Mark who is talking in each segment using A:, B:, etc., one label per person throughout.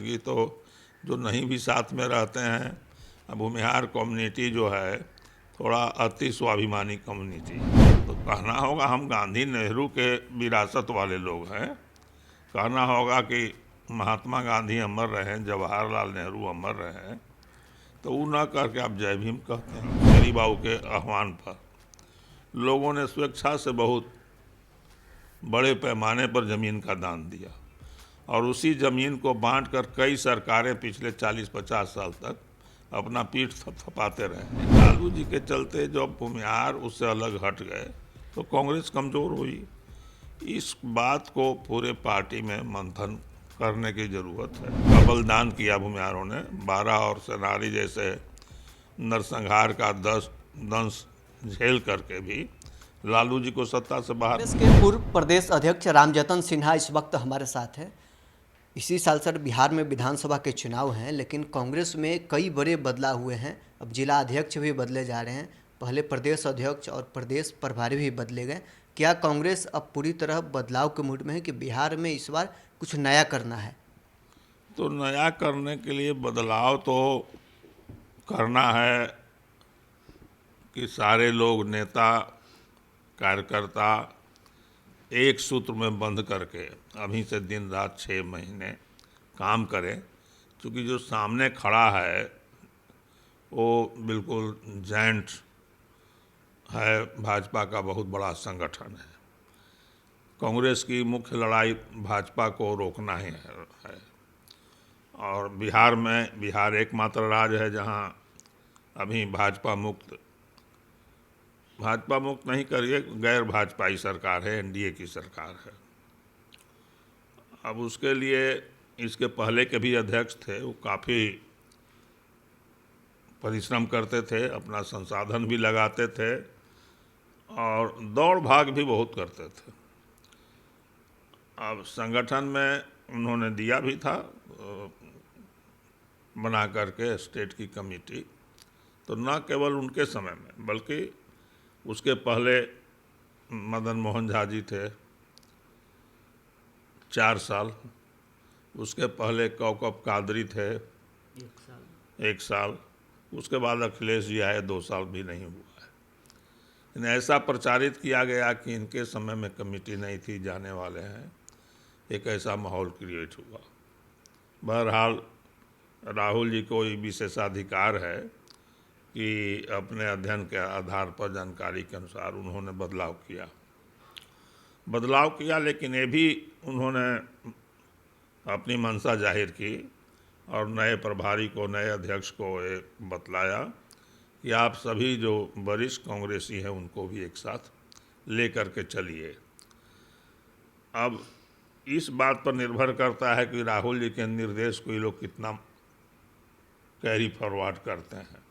A: ये तो जो नहीं भी साथ में रहते हैं, अब भूमिहार कम्युनिटी जो है थोड़ा अति स्वाभिमानी कम्युनिटी, तो कहना होगा हम गांधी नेहरू के विरासत वाले लोग हैं। कहना होगा कि महात्मा गांधी अमर रहें, जवाहरलाल नेहरू अमर रहें, तो वो ना करके आप जय भीम कहते हैं। मेरी बाबू के आह्वान पर लोगों ने स्वेच्छा से बहुत बड़े पैमाने पर ज़मीन का दान दिया और उसी ज़मीन को बांटकर कई सरकारें पिछले 40-50 साल तक अपना पीठ थपथपाते रहे। लालू जी के चलते जब भूमिहार उससे अलग हट गए तो कांग्रेस कमज़ोर हुई। इस बात को पूरे पार्टी में मंथन करने की ज़रूरत है। बलिदान किया भूमिहारों ने, 12 और सेनारी जैसे नरसंहार का दंश झेल करके भी लालू जी को सत्ता से बाहर।
B: कांग्रेस के पूर्व प्रदेश अध्यक्ष रामजतन सिन्हा इस वक्त हमारे साथ हैं। इसी साल सर बिहार में विधानसभा के चुनाव हैं, लेकिन कांग्रेस में कई बड़े बदलाव हुए हैं। अब जिला अध्यक्ष भी बदले जा रहे हैं, पहले प्रदेश अध्यक्ष और प्रदेश प्रभारी भी बदले गए। क्या कांग्रेस अब पूरी तरह बदलाव के मूड में है कि बिहार में इस बार कुछ नया करना है?
A: तो नया करने के लिए बदलाव तो करना है कि सारे लोग, नेता कार्यकर्ता एक सूत्र में बंध करके अभी से दिन रात 6 महीने काम करें, क्योंकि जो सामने खड़ा है वो बिल्कुल जायंट है, भाजपा का बहुत बड़ा संगठन है। कांग्रेस की मुख्य लड़ाई भाजपा को रोकना ही है। और बिहार एकमात्र राज्य है जहां अभी भाजपा मुक्त नहीं करिए, गैर भाजपाई सरकार है, एनडीए की सरकार है। अब उसके लिए इसके पहले के भी अध्यक्ष थे, वो काफ़ी परिश्रम करते थे, अपना संसाधन भी लगाते थे और दौड़ भाग भी बहुत करते थे। अब संगठन में उन्होंने दिया भी था बना करके स्टेट की कमेटी, तो न केवल उनके समय में बल्कि उसके पहले मदन मोहन झा जी थे 4 साल, उसके पहले कौकब कादरी थे 1 साल, उसके बाद अखिलेश जी आए, 2 साल भी नहीं हुआ है। इन्हें ऐसा प्रचारित किया गया कि इनके समय में कमेटी नहीं थी, जाने वाले हैं, एक ऐसा माहौल क्रिएट हुआ। बहरहाल राहुल जी को ये विशेषाधिकार है कि अपने अध्ययन के आधार पर, जानकारी के अनुसार उन्होंने बदलाव किया, लेकिन ये भी उन्होंने अपनी मंशा जाहिर की और नए प्रभारी को, नए अध्यक्ष को ये बतलाया कि आप सभी जो वरिष्ठ कांग्रेसी हैं उनको भी एक साथ ले करके चलिए। अब इस बात पर निर्भर करता है कि राहुल जी के निर्देश को ये लोग कितना कैरी फॉरवर्ड करते हैं।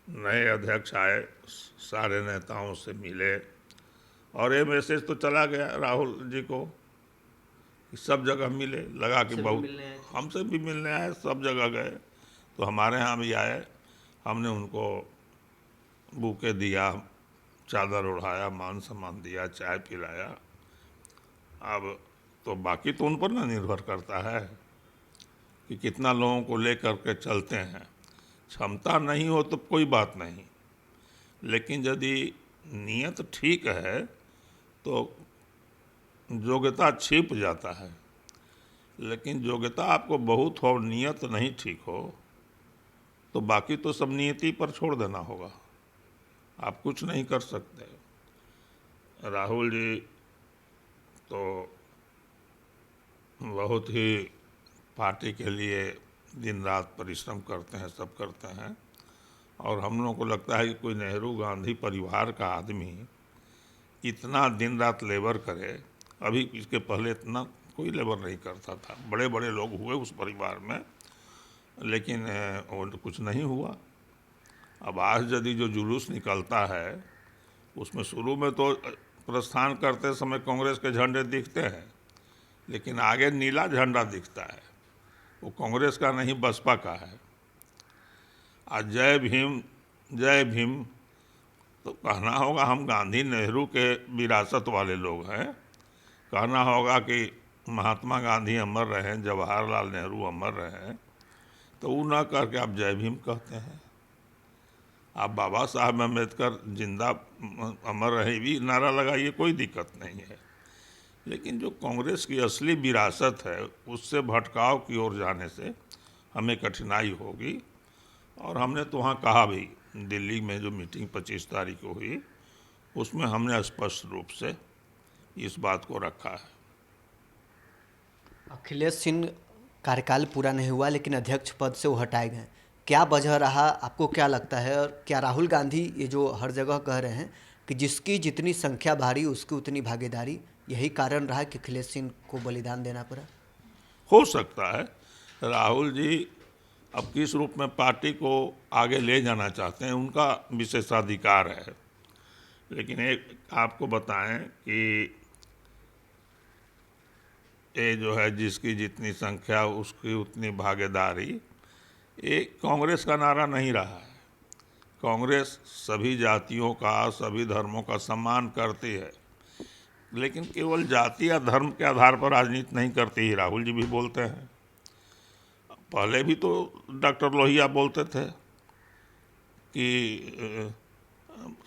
A: नए अध्यक्ष आए, सारे नेताओं से मिले और ये मैसेज तो चला गया राहुल जी को कि सब जगह मिले, लगा कि बहुत हमसे भी मिलने आए, सब जगह गए। तो हमारे यहाँ भी आए, हमने उनको बुके दिया, चादर ओढ़ाया, मान सम्मान दिया, चाय पिलाया। अब तो बाकी तो उन पर ना निर्भर करता है कि कितना लोगों को ले करके चलते हैं। क्षमता नहीं हो तो कोई बात नहीं, लेकिन यदि नियत ठीक है तो योग्यता छिप जाता है। लेकिन योग्यता आपको बहुत हो और नियत नहीं ठीक हो तो बाकी तो सब नियति पर छोड़ देना होगा, आप कुछ नहीं कर सकते। राहुल जी तो बहुत ही पार्टी के लिए दिन रात परिश्रम करते हैं, सब करते हैं। और हम लोगों को लगता है कि कोई नेहरू गांधी परिवार का आदमी इतना दिन रात लेबर करे, अभी इसके पहले इतना कोई लेबर नहीं करता था। बड़े बड़े लोग हुए उस परिवार में, लेकिन कुछ नहीं हुआ। अब आज यदि जो जुलूस निकलता है उसमें शुरू में तो प्रस्थान करते समय कांग्रेस के झंडे दिखते हैं, लेकिन आगे नीला झंडा दिखता है, वो कांग्रेस का नहीं बसपा का है। आज जय भीम तो कहना होगा हम गांधी नेहरू के विरासत वाले लोग हैं। कहना होगा कि महात्मा गांधी अमर रहे, जवाहरलाल नेहरू अमर रहे, तो वो ना करके आप जय भीम कहते हैं। आप बाबा साहब अम्बेडकर जिंदा अमर रहे भी नारा लगाइए, कोई दिक्कत नहीं है। लेकिन जो कांग्रेस की असली विरासत है उससे भटकाव की ओर जाने से हमें कठिनाई होगी। और हमने तो वहाँ कहा भी, दिल्ली में जो मीटिंग 25 तारीख को हुई उसमें हमने स्पष्ट रूप से इस बात को रखा है।
B: अखिलेश सिंह कार्यकाल पूरा नहीं हुआ लेकिन अध्यक्ष पद से वो हटाए गए, क्या वजह रहा, आपको क्या लगता है? और क्या राहुल गांधी ये जो हर जगह कह रहे हैं कि जिसकी जितनी संख्या भारी उसकी उतनी भागीदारी, यही कारण रहा कि अखिलेश सिंह को बलिदान देना पड़ा?
A: हो सकता है राहुल जी अब किस रूप में पार्टी को आगे ले जाना चाहते हैं उनका विशेषाधिकार है। लेकिन एक आपको बताएं कि ये जो है जिसकी जितनी संख्या उसकी उतनी भागीदारी, ये कांग्रेस का नारा नहीं रहा है। कांग्रेस सभी जातियों का, सभी धर्मों का सम्मान करती है, लेकिन केवल जाति या धर्म के आधार पर राजनीति नहीं करती ही। राहुल जी भी बोलते हैं, पहले भी तो डॉक्टर लोहिया बोलते थे कि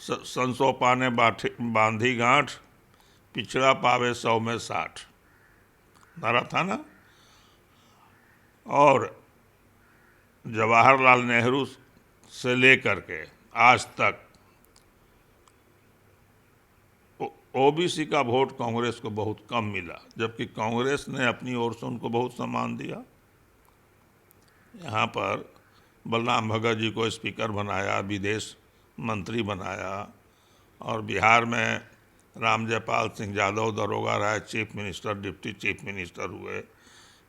A: संसो पाने बांधी गांठ, पिछड़ा पावे 100 में 60 नारा था ना। और जवाहरलाल नेहरू से लेकर के आज तक ओबीसी का वोट कांग्रेस को बहुत कम मिला, जबकि कांग्रेस ने अपनी ओर से उनको बहुत सम्मान दिया। यहाँ पर बलराम भगत जी को स्पीकर बनाया, विदेश मंत्री बनाया, और बिहार में Ramjaipal Singh Yadav Daroga Rai chief minister, deputy chief minister हुए।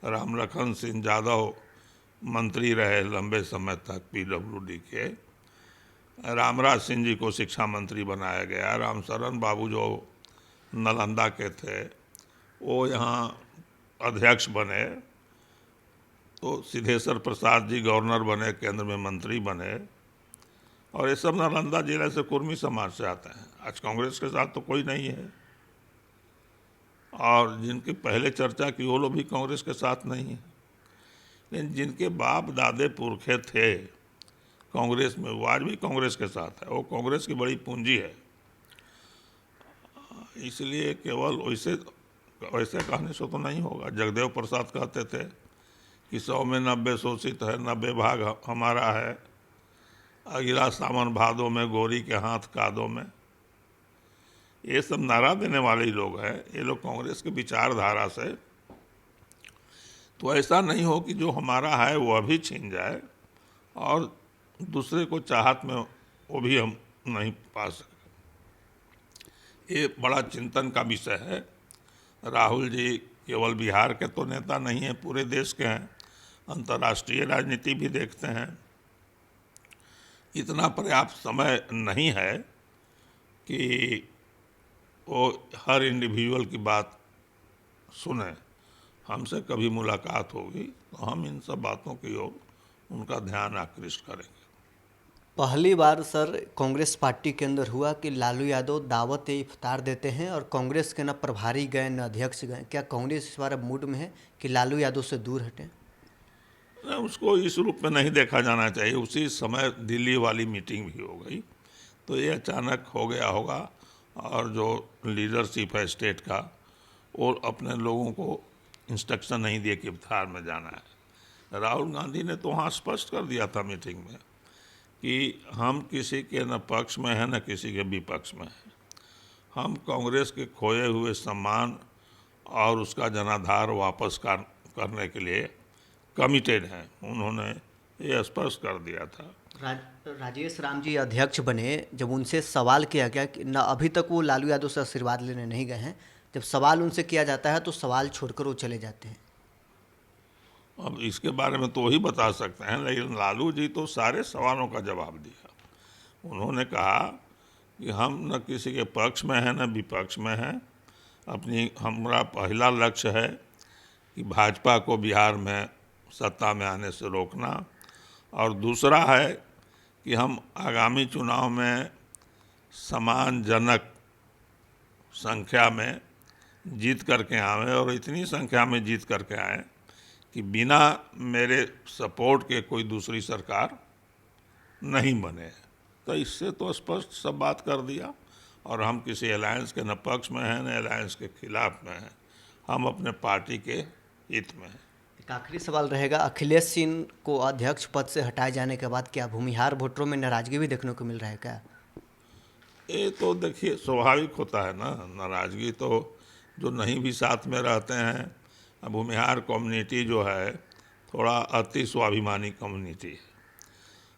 A: रामलखन सिंह यादव मंत्री रहे लंबे समय तक पीडब्ल्यूडी के। रामराज सिंह जी को शिक्षा मंत्री बनाया गया। रामशरण बाबू जो नालंदा के थे वो यहाँ अध्यक्ष बने। तो सिद्धेश्वर प्रसाद जी गवर्नर बने, केंद्र में मंत्री बने। और ये सब नालंदा जिले से कुर्मी समाज से आते हैं। आज कांग्रेस के साथ तो कोई नहीं है, और जिनकी पहले चर्चा की वो लोग भी कांग्रेस के साथ नहीं है। लेकिन जिनके बाप दादे पुरखे थे कांग्रेस में, वो आज भी कांग्रेस के साथ है। वो कांग्रेस की बड़ी पूंजी है। इसलिए केवल वैसे कहने से तो नहीं होगा। जगदेव प्रसाद कहते थे कि 100 में 90 शोषित है, 90 भाग हमारा है। अगिला सावन भादों में, गोरी के हाथ कादों में। ये सब नारा देने वाले ही लोग हैं। ये लोग कांग्रेस की विचारधारा से, तो ऐसा नहीं हो कि जो हमारा है वो अभी छीन जाए और दूसरे को चाहत में वो भी हम नहीं पा सकते। ये बड़ा चिंतन का विषय है। राहुल जी केवल बिहार के तो नेता नहीं हैं, पूरे देश के हैं। अंतर्राष्ट्रीय राजनीति भी देखते हैं। इतना पर्याप्त समय नहीं है कि वो हर इंडिविजुअल की बात सुने। हमसे कभी मुलाकात होगी तो हम इन सब बातों की ओर उनका ध्यान आकृष्ट करेंगे।
B: पहली बार सर कांग्रेस पार्टी के अंदर हुआ कि लालू यादव दावत इफ्तार देते हैं और कांग्रेस के न प्रभारी गए न अध्यक्ष गए। क्या कांग्रेस इस बार मूड में है कि लालू यादव से दूर हटें?
A: उसको इस रूप में नहीं देखा जाना चाहिए। उसी समय दिल्ली वाली मीटिंग भी हो गई, तो ये अचानक हो गया होगा। और जो लीडरशिप है स्टेट का, वो अपने लोगों को इंस्ट्रक्शन नहीं दिए कि इफ्तार में जाना है। राहुल गांधी ने तो वहाँ स्पष्ट कर दिया था मीटिंग में कि हम किसी के न पक्ष में हैं न किसी के विपक्ष में हैं। हम कांग्रेस के खोए हुए सम्मान और उसका जनाधार वापस करने के लिए कमिटेड हैं। उन्होंने ये स्पष्ट कर दिया था।
B: राजेश राम जी अध्यक्ष बने, जब उनसे सवाल किया गया कि न अभी तक वो लालू यादव से आशीर्वाद लेने नहीं गए हैं, जब सवाल उनसे किया जाता है तो सवाल छोड़कर वो चले जाते हैं।
A: अब इसके बारे में तो वही बता सकते हैं, लेकिन लालू जी तो सारे सवालों का जवाब दिया। उन्होंने कहा कि हम न किसी के पक्ष में हैं न विपक्ष में हैं। हमारा पहला लक्ष्य है कि भाजपा को बिहार में सत्ता में आने से रोकना, और दूसरा है कि हम आगामी चुनाव में सम्मानजनक संख्या में जीत करके आए और इतनी संख्या में जीत करके आए कि बिना मेरे सपोर्ट के कोई दूसरी सरकार नहीं बने। तो इससे तो स्पष्ट सब बात कर दिया। और हम किसी अलायंस के न पक्ष में हैं न अलायंस के खिलाफ में हैं, हम अपने पार्टी के हित में हैं।
B: एक आखिरी सवाल रहेगा, अखिलेश सिंह को अध्यक्ष पद से हटाए जाने के बाद क्या भूमिहार वोटरों में नाराजगी भी देखने को मिल रहा है क्या?
A: ये तो देखिए स्वाभाविक होता है ना, नाराजगी तो जो नहीं भी साथ में रहते हैं। अब भूमिहार कम्युनिटी जो है थोड़ा अति स्वाभिमानी कम्युनिटी है।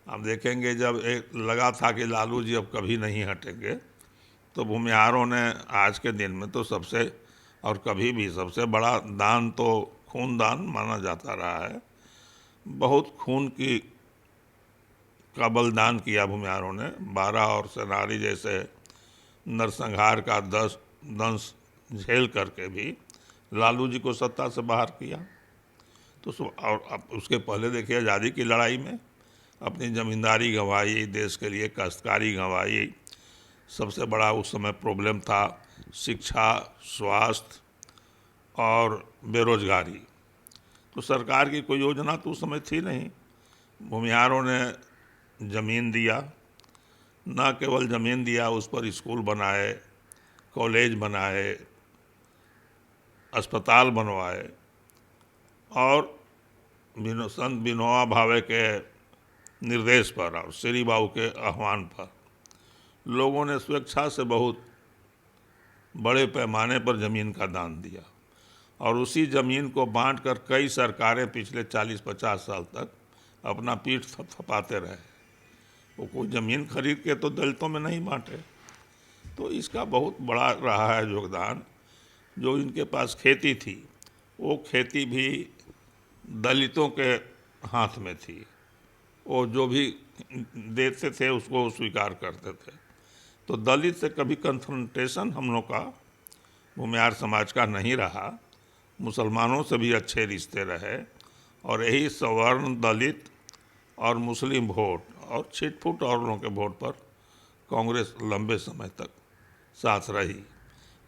A: अब देखेंगे जब एक लगा था कि लालू जी अब कभी नहीं हटेंगे, तो भूमिहारों ने आज के दिन में तो सबसे और कभी भी सबसे बड़ा दान तो खून दान माना जाता रहा है। बहुत खून का बलिदान किया भूमिहारों ने। 12 और सेनारी जैसे नरसंहार का दंश झेल करके भी लालू जी को सत्ता से बाहर किया। तो और अब उसके पहले देखिए आज़ादी की लड़ाई में अपनी ज़मींदारी गंवाई, देश के लिए काश्तकारी गंवाई। सबसे बड़ा उस समय प्रॉब्लम था शिक्षा, स्वास्थ्य और बेरोजगारी। तो सरकार की कोई योजना तो उस समय थी नहीं। भूमिहारों ने ज़मीन दिया, न केवल ज़मीन दिया, उस पर स्कूल बनाए, कॉलेज बनाए, अस्पताल बनवाए। और संत विनोबा भावे के निर्देश पर और श्री बाबू के आह्वान पर लोगों ने स्वेच्छा से बहुत बड़े पैमाने पर ज़मीन का दान दिया। और उसी ज़मीन को बांटकर कई सरकारें पिछले 40-50 साल तक अपना पीठ थपथपाते रहे। वो कोई ज़मीन खरीद के तो दलितों में नहीं बांटे। तो इसका बहुत बड़ा रहा है योगदान। जो इनके पास खेती थी, वो खेती भी दलितों के हाथ में थी। वो जो भी देते थे उसको स्वीकार करते थे। तो दलित से कभी कन्फ्रंटेशन हम लोग का भूमिहार समाज का नहीं रहा। मुसलमानों से भी अच्छे रिश्ते रहे। और यही सवर्ण, दलित और मुस्लिम वोट और छिटपुट और लोगों के वोट पर कांग्रेस लंबे समय तक साथ रही।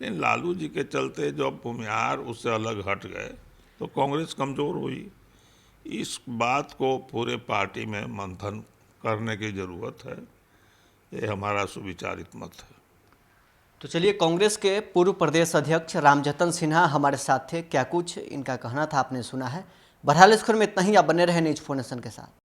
A: लेकिन लालू जी के चलते जब भूमिहार उससे अलग हट गए तो कांग्रेस कमज़ोर हुई। इस बात को पूरे पार्टी में मंथन करने की ज़रूरत है। ये हमारा सुविचारित मत है।
B: तो चलिए, कांग्रेस के पूर्व प्रदेश अध्यक्ष रामजतन सिन्हा हमारे साथ थे। क्या कुछ इनका कहना था आपने सुना है। बहरहाल इस खबर में इतना ही। आप बने रहे न्यूज़ 4 नेशन के साथ।